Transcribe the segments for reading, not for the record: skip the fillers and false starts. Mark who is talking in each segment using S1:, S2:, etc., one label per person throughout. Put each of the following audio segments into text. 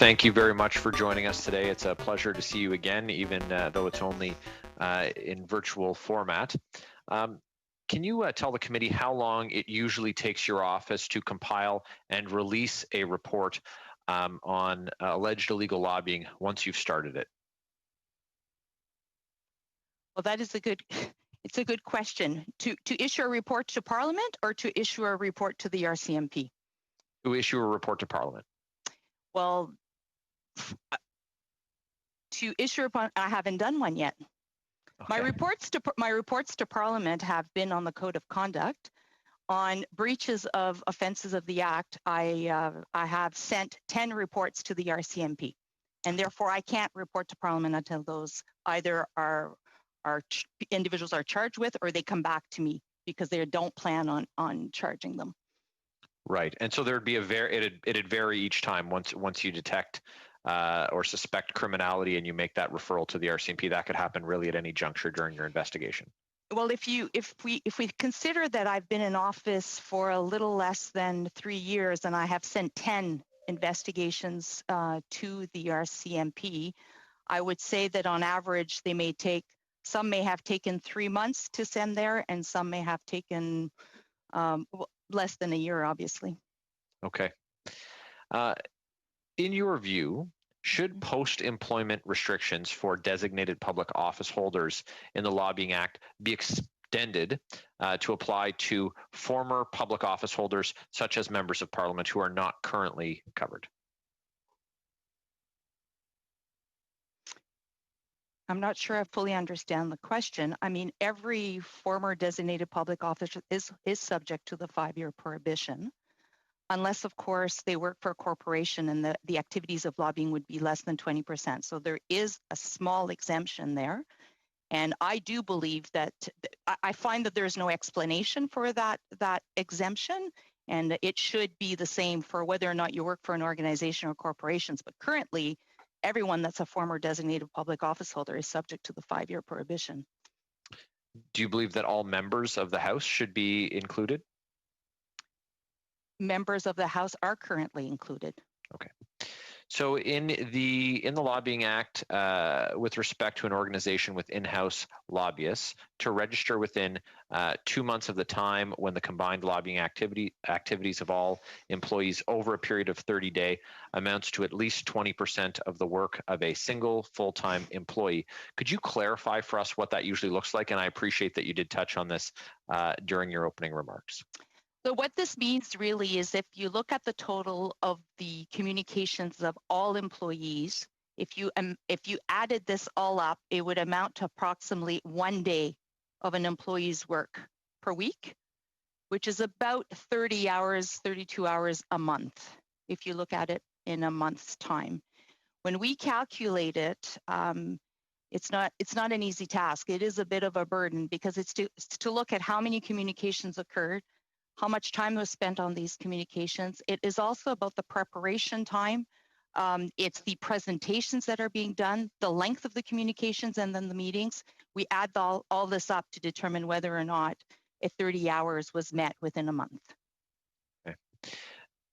S1: thank you very much for joining us today. It's a pleasure to see you again, even though it's only in virtual format. Can you tell the committee how long it usually takes your office to compile and release a report on alleged illegal lobbying once you've started it?
S2: Well, that is it's a good question. To issue a report to Parliament or to issue a report to the RCMP?
S1: To issue a report to Parliament.
S2: Well, to issue upon, I haven't done one yet. Okay. My reports to Parliament have been on the Code of Conduct. On breaches of offences of the Act, I have sent 10 reports to the RCMP, and therefore I can't report to Parliament until those either individuals are charged with or they come back to me because they don't plan on charging them.
S1: Right, and so there'd be it'd vary each time once you detect or suspect criminality and you make that referral to the RCMP. That could happen really at any juncture during your investigation.
S2: Well, if we consider that I've been in office for a little less than 3 years and I have sent 10 investigations to the RCMP, I would say that on average some may have taken 3 months to send there, and some may have taken less than a year, obviously.
S1: Okay. In your view, should post-employment restrictions for designated public office holders in the Lobbying Act be extended to apply to former public office holders, such as members of Parliament, who are not currently covered?
S2: I'm not sure I fully understand the question. I mean, every former designated public office is subject to the 5-year prohibition, unless, of course, they work for a corporation and the activities of lobbying would be less than 20%. So there is a small exemption there. And I do believe that I find that there's no explanation for that exemption, and it should be the same for whether or not you work for an organization or corporations. But currently, everyone that's a former designated public office holder is subject to the 5-year prohibition.
S1: Do you believe that all members of the House should be included?
S2: Members of the House are currently included.
S1: Okay. So in the Lobbying Act, with respect to an organization with in-house lobbyists, to register within 2 months of the time when the combined lobbying activities of all employees over a period of 30 days amounts to at least 20% of the work of a single full-time employee. Could you clarify for us what that usually looks like? And I appreciate that you did touch on this during your opening remarks.
S2: So what this means really is if you look at the total of the communications of all employees, if you added this all up, it would amount to approximately 1 day of an employee's work per week, which is about 30 hours, 32 hours a month, if you look at it in a month's time. When we calculate it, it's not an easy task. It is a bit of a burden because it's to look at how many communications occurred, how much time was spent on these communications. It is also about the preparation time. It's the presentations that are being done, the length of the communications, and then the meetings. We add all this up to determine whether or not 30 hours was met within a month.
S1: Okay.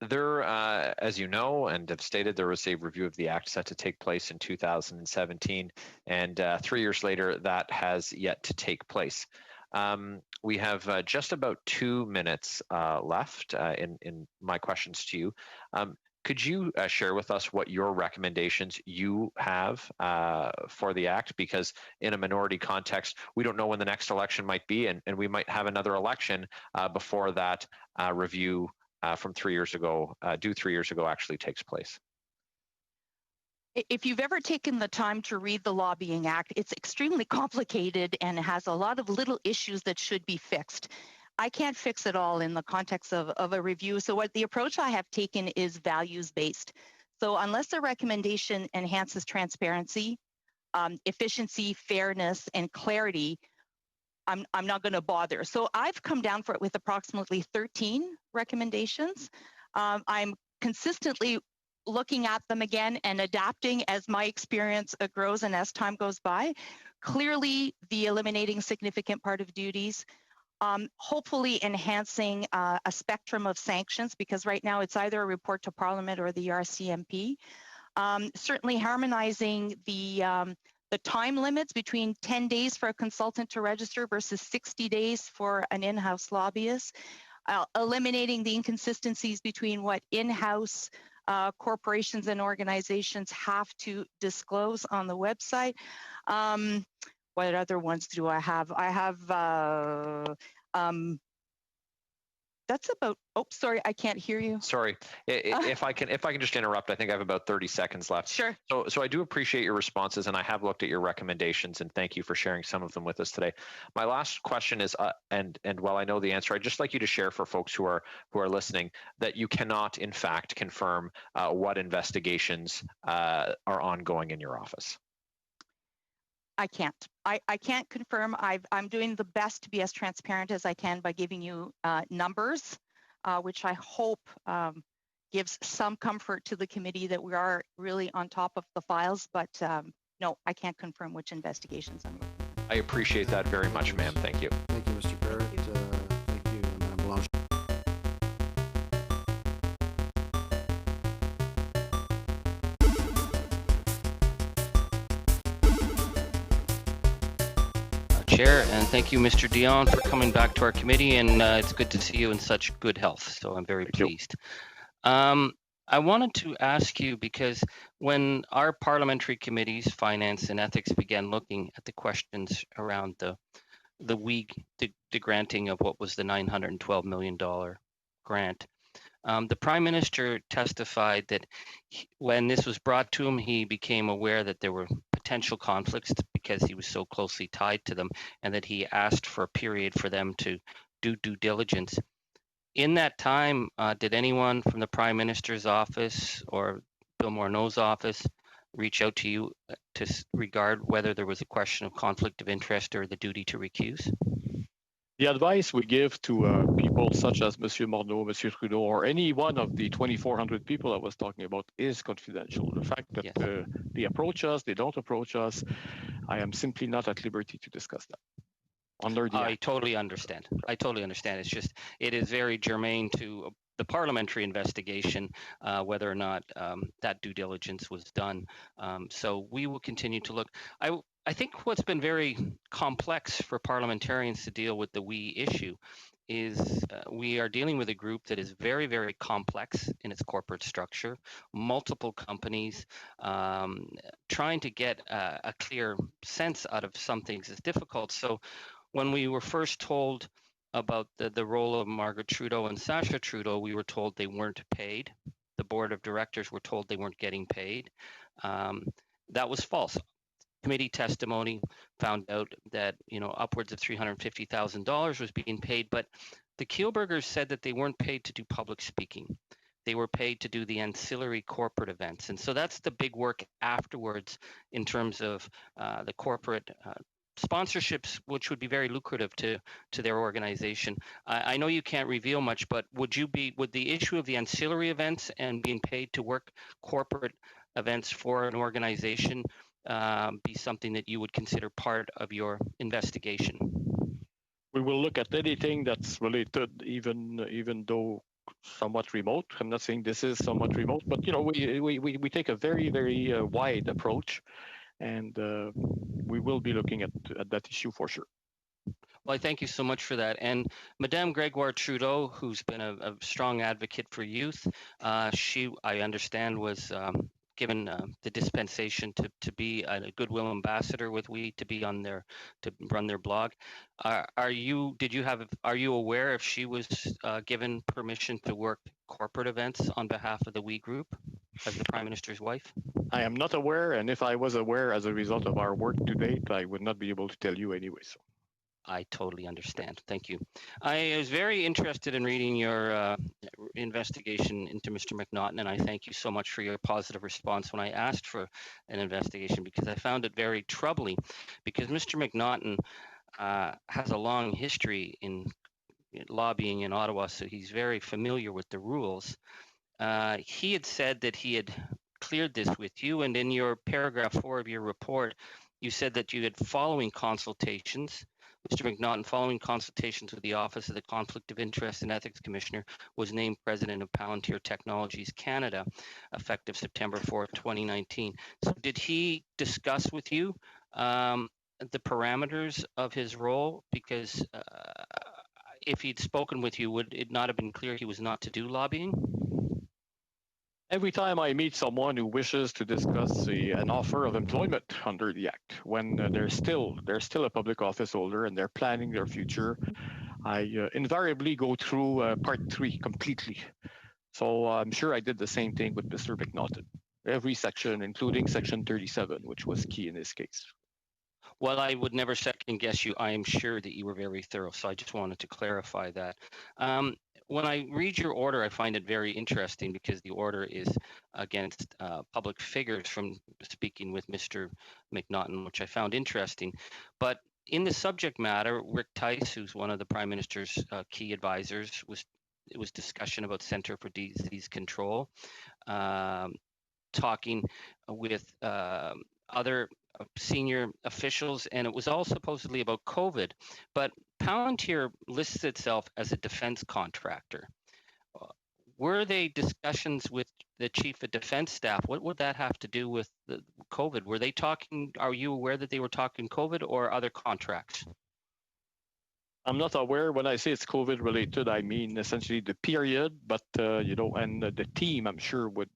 S1: There, as you know and have stated, there was a review of the Act set to take place in 2017, and 3 years later, that has yet to take place. We have just about 2 minutes left in my questions to you. Could you share with us what your recommendations you have for the Act? Because in a minority context, we don't know when the next election might be, and we might have another election before that review from 3 years ago, due 3 years ago, actually takes place.
S2: If you've ever taken the time to read the Lobbying Act, it's extremely complicated and has a lot of little issues that should be fixed. I can't fix it all in the context of a review. So the approach I have taken is values-based. So unless a recommendation enhances transparency, efficiency, fairness, and clarity, I'm not going to bother. So I've come down with approximately 13 recommendations. I'm consistently looking at them again and adapting as my experience grows and as time goes by. Clearly, the eliminating significant part of duties, hopefully enhancing a spectrum of sanctions, because right now it's either a report to Parliament or the RCMP. Certainly harmonizing the time limits between 10 days for a consultant to register versus 60 days for an in-house lobbyist, eliminating the inconsistencies between what in-house corporations and organizations have to disclose on the website. What other ones do I have? I have that's about, oh, sorry, I can't hear you.
S1: Sorry, if I can just interrupt, I think I have about 30 seconds left.
S2: Sure.
S1: So I do appreciate your responses, and I have looked at your recommendations, and thank you for sharing some of them with us today. My last question is, and while I know the answer, I'd just like you to share for folks who are listening that you cannot, in fact, confirm what investigations are ongoing in your office.
S2: I can't. I can't confirm. I'm doing the best to be as transparent as I can by giving you numbers, which I hope gives some comfort to the committee that we are really on top of the files. But no, I can't confirm which investigations I'm looking at.
S1: I appreciate that very much, ma'am. Thank you.
S3: Thank you, Mr. Barrett. Thank you, Madame Blanche.
S4: Chair, and thank you, Mr. Dion, for coming back to our committee, and it's good to see you in such good health, so I'm very pleased. I wanted to ask you, because when our parliamentary committees, Finance and Ethics, began looking at the questions around the granting of what was the $912 million grant, the Prime Minister testified that when this was brought to him, he became aware that there were potential conflicts because he was so closely tied to them, and that he asked for a period for them to do due diligence. In that time, did anyone from the Prime Minister's office or Bill Morneau's office reach out to you to regard whether there was a question of conflict of interest or the duty to recuse?
S5: The advice we give to people such as Monsieur Morneau, Monsieur Trudeau, or any one of the 2,400 people I was talking about is confidential. The fact that
S4: Yes.
S5: They approach us, they don't approach us, I am simply not at liberty to discuss that. Under the
S4: I
S5: Act.
S4: totally understand. I totally understand. It's just, it is very germane to the parliamentary investigation, whether or not that due diligence was done. So we will continue to look. I think what's been very complex for parliamentarians to deal with the we issue is we are dealing with a group that is very, very complex in its corporate structure, multiple companies. Trying to get a clear sense out of some things is difficult. So when we were first told about the role of Margaret Trudeau and Sacha Trudeau, we were told they weren't paid. The board of directors were told they weren't getting paid. That was false. Committee testimony found out that, you know, upwards of $350,000 was being paid, but the Kielburgers said that they weren't paid to do public speaking. They were paid to do the ancillary corporate events. And so that's the big work afterwards in terms of the corporate sponsorships, which would be very lucrative to their organization. I know you can't reveal much, but would the issue of the ancillary events and being paid to work corporate events for an organization be something that you would consider part of your investigation?
S5: We will look at anything that's related, even though somewhat remote. I'm not saying this is somewhat remote, but you know, we take a very, very wide approach, and we will be looking at that issue for sure.
S4: Well, I thank you so much for that. And Madame Gregoire Trudeau, who's been a strong advocate for youth, she, I understand, was given the dispensation to be a goodwill ambassador with We, to be on their, to run their blog. Are you aware if she was given permission to work corporate events on behalf of the We group as the Prime Minister's wife?
S5: I am not aware, and if I was aware as a result of our work to date, I would not be able to tell you anyway. So.
S4: I totally understand. Thank you. I was very interested in reading your investigation into Mr. McNaughton, and I thank you so much for your positive response when I asked for an investigation, because I found it very troubling, because Mr. McNaughton has a long history in lobbying in Ottawa, so he's very familiar with the rules. He had said that he had cleared this with you, and in your paragraph 4 of your report, you said that you had, following consultations Mr. McNaughton, following consultations with the Office of the Conflict of Interest and Ethics Commissioner, was named president of Palantir Technologies Canada, effective September 4th, 2019. So did he discuss with you the parameters of his role? Because if he'd spoken with you, would it not have been clear he was not to do lobbying?
S5: Every time I meet someone who wishes to discuss an offer of employment under the Act, when they're still a public office holder and they're planning their future, I invariably go through Part 3 completely. So I'm sure I did the same thing with Mr. McNaughton. Every section, including Section 37, which was key in this case.
S4: Well, I would never second guess you. I am sure that you were very thorough. So I just wanted to clarify that. When I read your order, I find it very interesting because the order is against public figures from speaking with Mr. McNaughton, which I found interesting. But in the subject matter, Rick Tice, who's one of the Prime Minister's key advisors, it was discussion about Centre for Disease Control, talking with other senior officials, and it was all supposedly about COVID. But Palantir lists itself as a defense contractor. Were they discussions with the chief of defense staff? What would that have to do with the COVID? Were they talking, are you aware that they were talking COVID or other contracts?
S5: I'm not aware. When I say it's COVID related, I mean essentially the period, but and the team, I'm sure would,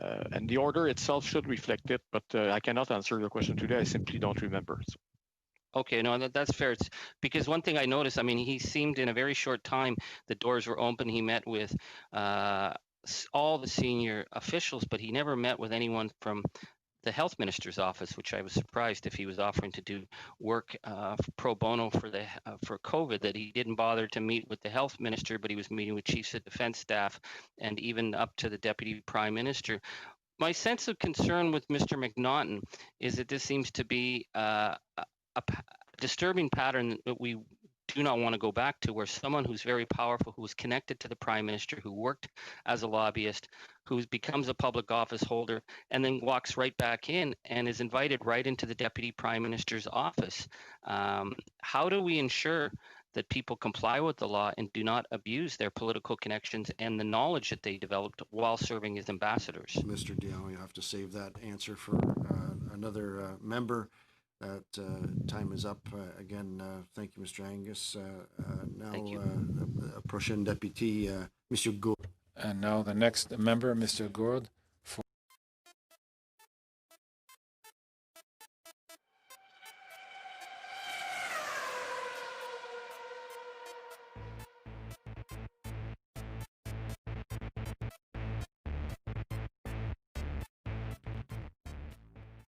S5: and the order itself should reflect it, but I cannot answer the question today. I simply don't remember. So.
S4: Okay, no, that's fair. It's because one thing I noticed, I mean, he seemed in a very short time, the doors were open. He met with all the senior officials, but he never met with anyone from the health minister's office, which I was surprised if he was offering to do work pro bono for COVID, that he didn't bother to meet with the health minister, but he was meeting with chiefs of defense staff and even up to the deputy prime minister. My sense of concern with Mr. McNaughton is that this seems to be a disturbing pattern that we do not want to go back to, where someone who's very powerful, who is connected to the prime minister, who worked as a lobbyist, who becomes a public office holder, and then walks right back in and is invited right into the deputy prime minister's office. How do we ensure that people comply with the law and do not abuse their political connections and the knowledge that they developed while serving as ambassadors?
S3: Mr. Dion, you have to save that answer for another member. That time is up. Again, thank you, Mr. Angus. Now, prochaine député, Monsieur Gould.
S6: And now the next member, Mr. Gould.